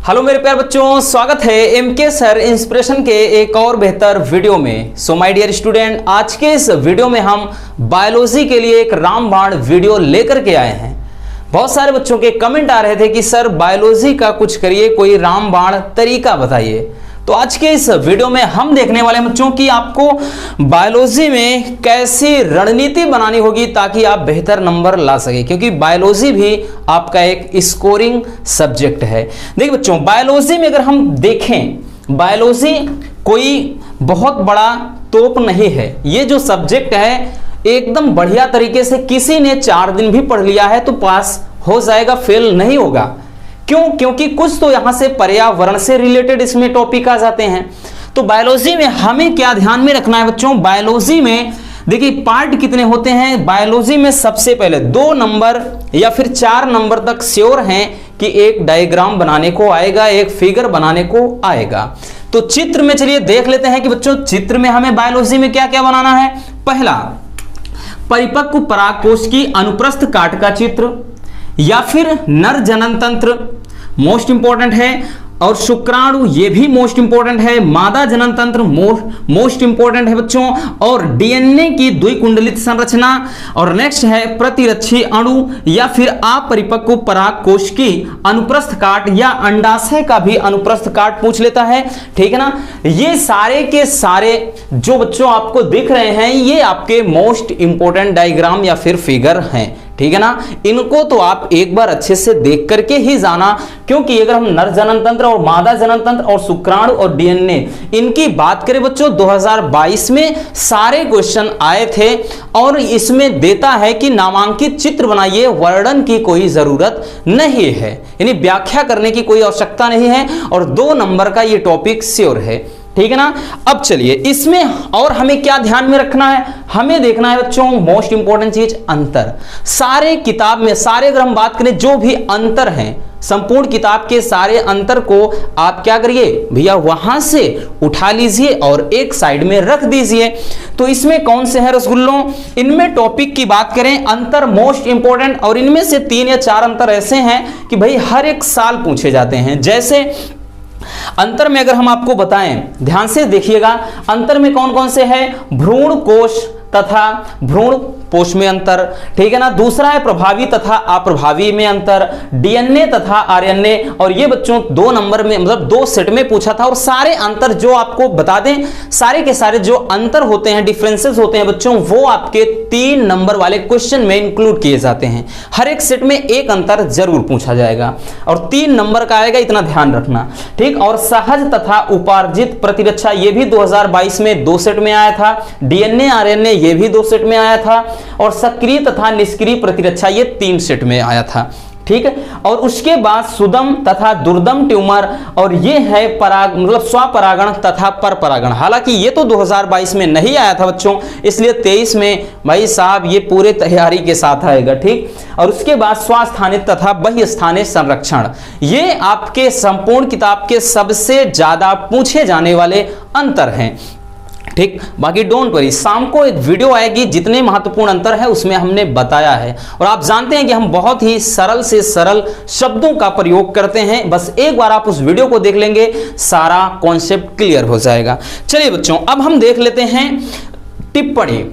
Hello मेरे प्यारे बच्चों, स्वागत है एमके सर इंस्पिरेशन के एक और बेहतर वीडियो में। सो माय डियर स्टूडेंट, आज के इस वीडियो में हम बायोलॉजी के लिए एक रामबाण वीडियो लेकर के आए हैं। बहुत सारे बच्चों के कमेंट आ रहे थे कि सर बायोलॉजी का कुछ करिए, कोई रामबाण तरीका बताइए। तो आज के इस वीडियो में हम देखने वाले हैं बच्चों कि आपको बायोलॉजी में कैसी रणनीति बनानी होगी ताकि आप बेहतर नंबर ला सके, क्योंकि बायोलॉजी भी आपका एक स्कोरिंग सब्जेक्ट है। देखिए बच्चों, बायोलॉजी में अगर हम देखें, बायोलॉजी कोई बहुत बड़ा तोप नहीं है। ये जो सब्जेक्ट है एकदम बढ़िया तरीके से किसी ने 4 दिन भी पढ़ लिया है तो पास हो जाएगा, फेल नहीं होगा। क्यों? क्योंकि कुछ तो यहां से पर्यावरण से रिलेटेड इसमें टॉपिक आ जाते हैं। तो बायोलॉजी में हमें क्या ध्यान में रखना है बच्चों? बायोलॉजी में देखिए पार्ट कितने होते हैं। बायोलॉजी में सबसे पहले 2 नंबर या फिर 4 नंबर तक श्योर हैं कि एक डायग्राम बनाने को आएगा, एक फिगर बनाने को आएगा। तो चित्र में चलिए देख लेते हैं कि बच्चों चित्र में हमें बायोलॉजी में क्या क्या बनाना है। पहला, परिपक्व परागकोश की अनुप्रस्थ काट का चित्र, या फिर नर जनन तंत्र मोस्ट इंपॉर्टेंट है, और शुक्राणु ये भी मोस्ट इंपॉर्टेंट है, मादा जनन तंत्र मोस्ट इंपॉर्टेंट है बच्चों, और डीएनए की द्विकुंडलित संरचना, और नेक्स्ट है प्रतिरक्षी अणु, या फिर अपरिपक्व परागकोश की अनुप्रस्थ काट या अंडाशय का भी अनुप्रस्थ काट पूछ लेता है। ठीक है ना। ये सारे के सारे जो बच्चों आपको दिख रहे हैं ये आपके मोस्ट इंपॉर्टेंट डायग्राम या फिर फिगर हैं। ठीक है ना। इनको तो आप एक बार अच्छे से देख करके ही जाना, क्योंकि अगर हम नर जनन तंत्र और मादा जनन तंत्र और शुक्राणु और डीएनए इनकी बात करें बच्चों, 2022 में सारे क्वेश्चन आए थे और इसमें देता है कि नामांकित चित्र बनाइए, वर्णन की कोई जरूरत नहीं है, यानी व्याख्या करने की कोई आवश्यकता नहीं है, और 2 नंबर का ये टॉपिक श्योर है। ठीक है ना। अब चलिए इसमें और हमें क्या ध्यान में रखना है, हमें देखना है बच्चों मोस्ट इंपॉर्टेंट चीज अंतर। सारे किताब में सारे अगर हम बात करें जो भी अंतर हैं, संपूर्ण किताब के सारे अंतर को आप क्या करिए भैया, वहां से उठा लीजिए और एक साइड में रख दीजिए। तो इसमें कौन से हैं रसगुल्लों? इनमें टॉपिक की बात करें अंतर मोस्ट इंपॉर्टेंट, और इनमें से 3 या 4 अंतर ऐसे हैं कि भाई हर एक साल पूछे जाते हैं। जैसे अंतर में अगर हम आपको बताएं, ध्यान से देखिएगा, अंतर में कौन कौन से हैं? भ्रूण कोश तथा भ्रूण कोश में अंतर। ठीक है ना। दूसरा है प्रभावी तथा अप्रभावी में अंतर, डीएनए तथा आरएनए, और ये बच्चों 2 नंबर में मतलब 2 सेट में पूछा था। और सारे अंतर जो आपको बता दें, सारे के सारे जो अंतर होते हैं, डिफरेंसेस होते हैं बच्चों, वो आपके 3 नंबर वाले क्वेश्चन में इंक्लूड किए जाते हैं। हर एक सेट में एक अंतर जरूर पूछा जाएगा और 3 नंबर का आएगा, इतना ध्यान रखना। ठीक। और सहज तथा उपार्जित प्रतिरक्षा ये भी 2022 में 2 सेट में आया था। डीएनए आरएनए ये भी 2 सेट में आया था, और सक्रिय तथा निष्क्रिय प्रतिरक्षा ये 3 सेट में आया था। ठीक है। और उसके बाद सुदम तथा दुर्दम ट्यूमर, और ये है पराग मतलब स्वपरागण तथा परपरागण। हालांकि ये तो 2022 में नहीं आया था बच्चों, इसलिए 23 में भाई साहब ये पूरे तैयारी के साथ आएगा। ठीक। और उसके बाद स्वास्थानिक तथा बहिस्थानिक संरक्षण, ये आपके संपूर्ण किताब के सबसे ज्यादा पूछे जाने वाले अंतर हैं। ठीक। बाकी डोंट वरी, शाम को एक वीडियो आएगी, जितने महत्वपूर्ण अंतर है उसमें हमने बताया है। और आप जानते हैं कि हम बहुत ही सरल से सरल शब्दों का प्रयोग करते हैं। बस एक बार आप उस वीडियो को देख लेंगे, सारा कॉन्सेप्ट क्लियर हो जाएगा। चलिए बच्चों, अब हम देख लेते हैं टिप्पणी,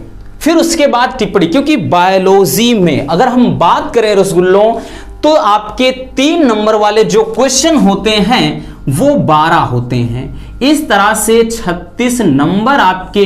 फिर उसके बाद टिप्पणी। क्योंकि बायोलॉजी में अगर हम बात करें रसगुल्लों, तो आपके 3 नंबर वाले जो क्वेश्चन होते हैं वो 12 होते हैं। इस तरह से 36 नंबर आपके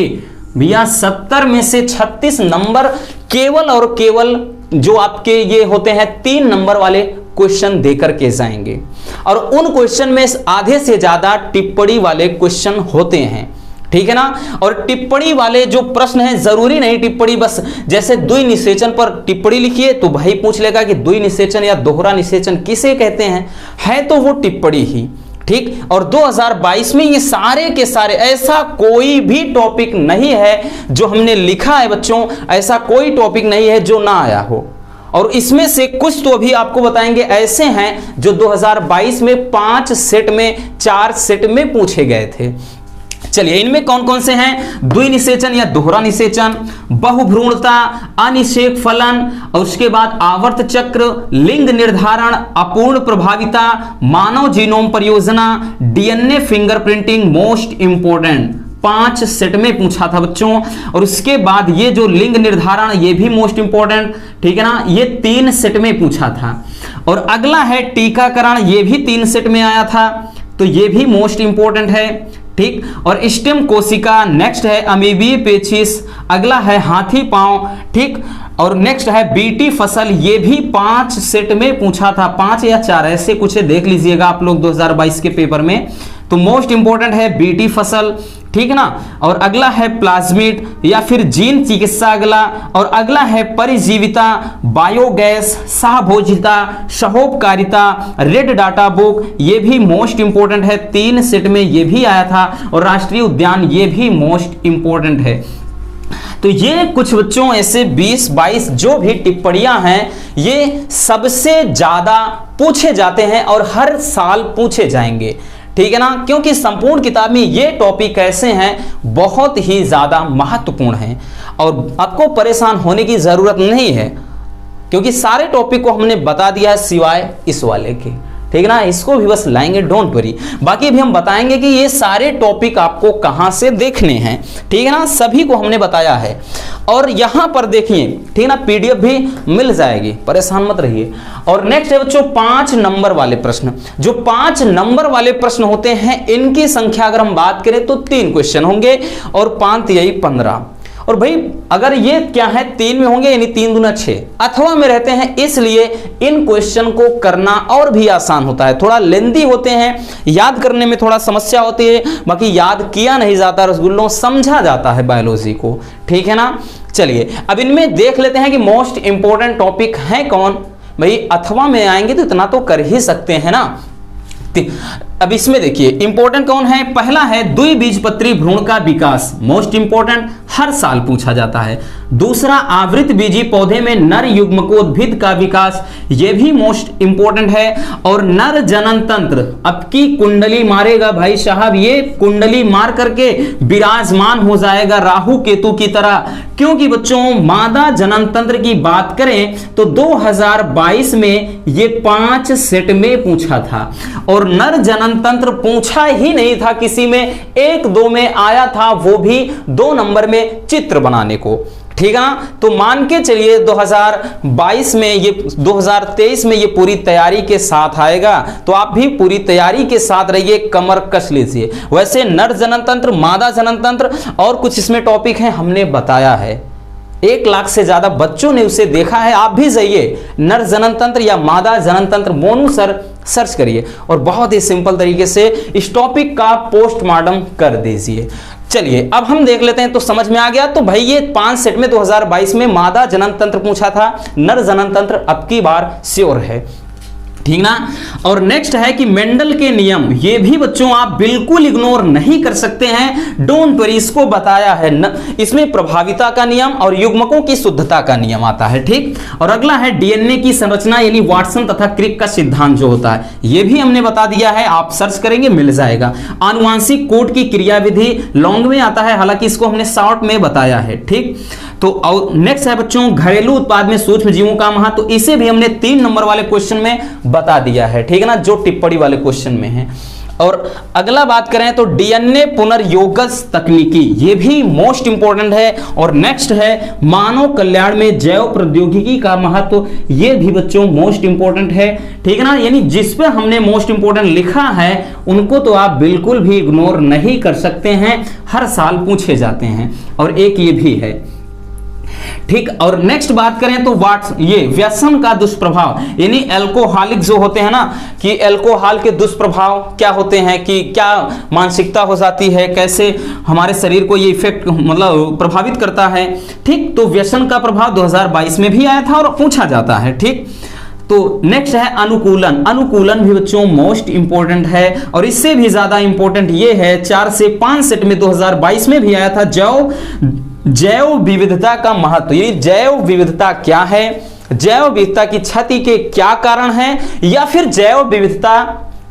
भैया 70 में से 36 नंबर केवल और केवल जो आपके ये होते हैं 3 नंबर वाले क्वेश्चन देकर के जाएंगे, और उन क्वेश्चन में आधे से ज्यादा टिप्पणी वाले क्वेश्चन होते हैं। ठीक है ना। और टिप्पणी वाले जो प्रश्न हैं, जरूरी नहीं टिप्पणी बस जैसे द्विनिषेचन पर टिप्पणी लिखिए तो भाई पूछ लेगा कि द्विनिषेचन या दोहरा निषेचन किसे कहते हैं, है तो वो टिप्पणी ही। ठीक। और 2022 में ये सारे के सारे, ऐसा कोई भी टॉपिक नहीं है जो हमने लिखा है बच्चों, ऐसा कोई टॉपिक नहीं है जो ना आया हो। और इसमें से कुछ तो अभी आपको बताएंगे ऐसे हैं जो 2022 में 5 सेट में 4 सेट में पूछे गए थे। चलिए इनमें कौन कौन से हैं? द्विनिषेचन या दोहरा निषेचन, बहुभ्रूणता, अनिषेक फलन, और उसके बाद आवर्त चक्र, लिंग निर्धारण, अपूर्ण प्रभाविता, मानव जीनोम परियोजना, DNA fingerprinting. Most important 5 set में पूछा था बच्चों। और उसके बाद ये जो लिंग निर्धारण ये भी मोस्ट इंपोर्टेंट, ठीक है ना, ये 3 सेट में पूछा था। और अगला है टीकाकरण, ये भी 3 सेट में आया था, तो ये भी मोस्ट इंपोर्टेंट है, ठीक। और स्टेम कोशिका, नेक्स्ट है अमीबीय पेचिश, अगला है हाथी पांव, ठीक। और नेक्स्ट है बीटी फसल, ये भी 5 सेट में पूछा था, 5 या 4 ऐसे कुछ देख लीजिएगा आप लोग 2022 के पेपर में। तो मोस्ट इंपोर्टेंट है बीटी फसल, ठीक ना। और अगला है प्लाज्मिड या फिर जीन चिकित्सा अगला। और अगला है परिजीविता, बायोगैस, सहभोजिता, सहोपकारिता, रेड डाटा बुक, ये भी मोस्ट इंपोर्टेंट है, 3 सेट में ये भी आया था। और राष्ट्रीय उद्यान ये भी मोस्ट इंपोर्टेंट है। तो ये कुछ बच्चों ऐसे 20-22 जो भी टिप्पणियां हैं ये सबसे ज्यादा पूछे जाते हैं और हर साल पूछे जाएंगे, ठीक है ना। क्योंकि संपूर्ण किताब में ये टॉपिक ऐसे हैं बहुत ही ज्यादा महत्वपूर्ण हैं और आपको परेशान होने की जरूरत नहीं है, क्योंकि सारे टॉपिक को हमने बता दिया है सिवाय इस वाले के, ठीक है ना। इसको भी बस लाएंगे, डोंट वरी। बाकी भी हम बताएंगे कि ये सारे टॉपिक आपको कहां से देखने हैं, ठीक है ना, सभी को हमने बताया है। और यहां पर देखिए, ठीक है ना, पीडीएफ भी मिल जाएगी, परेशान मत रहिए। और नेक्स्ट है बच्चों 5 नंबर वाले प्रश्न। जो 5 नंबर वाले प्रश्न होते हैं इनकी संख्या अगर हम बात करें तो 3 क्वेश्चन होंगे और 5 यही 15। और भाई अगर ये क्या है 3 में होंगे यानी 3 दूना 6 अथवा में रहते हैं, इसलिए इन क्वेश्चन को करना और भी आसान होता है। थोड़ा लेंदी होते हैं, याद करने में थोड़ा समस्या होती है, बाकी याद किया नहीं जाता रसगुल्लों, समझा जाता है बायोलॉजी को, ठीक है ना। चलिए अब इनमें देख लेते हैं कि मोस्ट इंपोर्टेंट टॉपिक है कौन। भाई अथवा में आएंगे तो इतना तो कर ही सकते हैं ना। अब इसमें देखिए इंपॉर्टेंट कौन है। पहला है द्विबीजपत्री भ्रूण का विकास, मोस्ट इंपॉर्टेंट, हर साल पूछा जाता है। दूसरा आवृत बीजी पौधे में नर युग्मकोद्भिद का विकास, यह भी मोस्ट इंपॉर्टेंट है। और नर जनन तंत्र, अब की कुंडली मारेगा भाई साहब, ये कुंडली मार करके विराजमान हो जाएगा राहु केतु की तरह। क्योंकि बच्चों मादा जनन तंत्र की बात करें तो 2022 में ये 5 सेट में पूछा था और नर जनन तंत्र पूछा ही नहीं था किसी में, 1-2 में आया था, वो भी 2 नंबर में चित्र बनाने को, ठीक है ना। तो मान के चलिए 2022 में ये 2023 में ये पूरी तैयारी के साथ आएगा, तो आप भी पूरी तैयारी के साथ रहिए, कमर कस लीजिए। वैसे नर जनन तंत्र, मादा जनन तंत्र और कुछ इसमें टॉपिक हैं हमने बताया है, 1 लाख से ज्यादा बच्चों ने उसे देखा है। आप भी जाइए नर जनन तंत्र या मादा जनन तंत्र मोनू सर सर्च करिए और बहुत ही सिंपल तरीके से इस टॉपिक का पोस्टमार्टम कर दीजिए। चलिए अब हम देख लेते हैं, तो समझ में आ गया। तो भाई ये 5 सेट में 2022 में मादा जनन तंत्र पूछा था, नर जनन तंत्र अब की बार श्योर है, ठीक ना। और नेक्स्ट है कि मेंडल के नियम, ये भी बच्चों आप बिल्कुल इग्नोर नहीं कर सकते हैं, डोंट वरी, इसको बताया है इसमें प्रभाविता का नियम और युग्मकों की शुद्धता का नियम आता है, ठीक। और अगला है डीएनए की संरचना यानी वाटसन तथा क्रिक का सिद्धांत जो होता है, ये भी हमने बता दिया है, आप सर्च करेंगे मिल जाएगा। आनुवांशिक कोड की क्रियाविधि लॉन्ग में आता है, हालांकि इसको हमने शॉर्ट में बताया है, ठीक। तो नेक्स्ट है बच्चों घरेलू उत्पाद में सूक्ष्म जीवों का महत्व, तो इसे भी हमने 3 नंबर वाले क्वेश्चन में बता दिया है, ठीक है ना, जो टिप्पणी वाले क्वेश्चन में है। और अगला बात करें तो डीएनए पुनर्योगस तकनीकी, ये भी मोस्ट इंपोर्टेंट है। और नेक्स्ट है मानव कल्याण में जैव प्रौद्योगिकी का महत्व, ये भी बच्चों मोस्ट इंपोर्टेंट है, ठीक है ना। यानी जिस पे हमने मोस्ट इंपोर्टेंट लिखा है उनको तो आप बिल्कुल भी इग्नोर नहीं कर सकते हैं, हर साल पूछे जाते हैं। और एक ये भी है, ठीक। और नेक्स्ट बात करें तो ये व्यसन का दुष्प्रभाव यानी एल्कोहलिक जो होते हैं ना, कि एल्कोहल के दुष्प्रभाव क्या होते हैं, कि क्या मानसिकता हो जाती है, कैसे हमारे शरीर को ये इफेक्ट मतलब प्रभावित करता है, ठीक। तो व्यसन का प्रभाव 2022 में भी आया था और पूछा जाता है, ठीक। तो नेक्स्ट है अनुकूलन, अनुकूलन भी बच्चों मोस्ट इंपोर्टेंट है। और इससे भी ज्यादा इंपोर्टेंट ये है 4 से 5 सेट में 2022 में भी आया था, जैव विविधता का महत्व, ये जैव विविधता क्या है, जैव विविधता की क्षति के क्या कारण हैं, या फिर जैव विविधता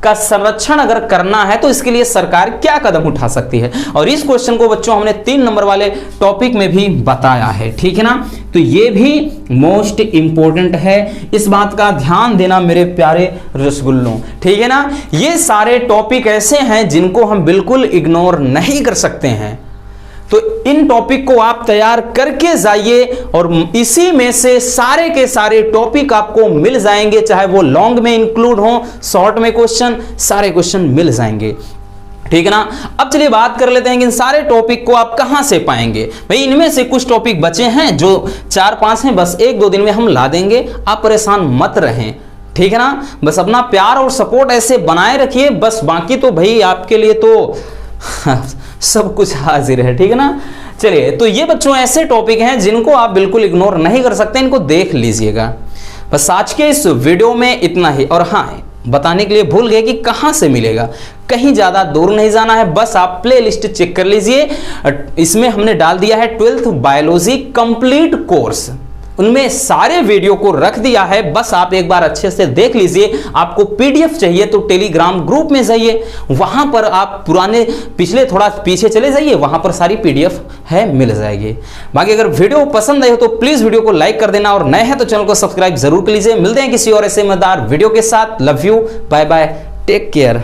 का संरक्षण अगर करना है तो इसके लिए सरकार क्या कदम उठा सकती है। और इस क्वेश्चन को बच्चों हमने 3 नंबर वाले टॉपिक में भी बताया है, ठीक है ना। तो ये भी मोस्ट इंपॉर्टेंट है, इस बात का ध्यान देना मेरे प्यारे रसगुल्लों, ठीक है ना। ये सारे टॉपिक ऐसे हैं जिनको हम बिल्कुल इग्नोर नहीं कर सकते हैं। तो इन टॉपिक को आप तैयार करके जाइए और इसी में से सारे के सारे टॉपिक आपको मिल जाएंगे, चाहे वो लॉन्ग में इंक्लूड हो, शॉर्ट में क्वेश्चन, सारे क्वेश्चन मिल जाएंगे, ठीक है ना। अब चलिए बात कर लेते हैं कि इन सारे टॉपिक को आप कहां से पाएंगे। भाई इनमें से कुछ टॉपिक बचे हैं जो 4-5 हैं, बस 1-2 दिन में हम ला देंगे, आप परेशान मत रहें, ठीक है ना। बस अपना प्यार और सपोर्ट ऐसे बनाए रखिए, बस बाकी तो भाई आपके लिए तो सब कुछ हाजिर है, ठीक है ना। चलिए, तो ये बच्चों ऐसे टॉपिक हैं जिनको आप बिल्कुल इग्नोर नहीं कर सकते, इनको देख लीजिएगा। बस आज के इस वीडियो में इतना ही। और हाँ, बताने के लिए भूल गए कि कहां से मिलेगा, कहीं ज्यादा दूर नहीं जाना है, बस आप प्लेलिस्ट चेक कर लीजिए। इसमें हमने डाल दिया है 12th बायोलॉजी कंप्लीट कोर्स, उनमें सारे वीडियो को रख दिया है, बस आप एक बार अच्छे से देख लीजिए। आपको पीडीएफ चाहिए तो टेलीग्राम ग्रुप में जाइए, वहां पर आप पुराने पिछले थोड़ा पीछे चले जाइए, वहां पर सारी पीडीएफ है, मिल जाएगी। बाकी अगर वीडियो पसंद आई हो तो प्लीज वीडियो को लाइक कर देना, और नए हैं तो चैनल को सब्सक्राइब जरूर कर लीजिए। मिलते हैं किसी और ऐसे मजेदार वीडियो के साथ। Love you, bye bye, take care.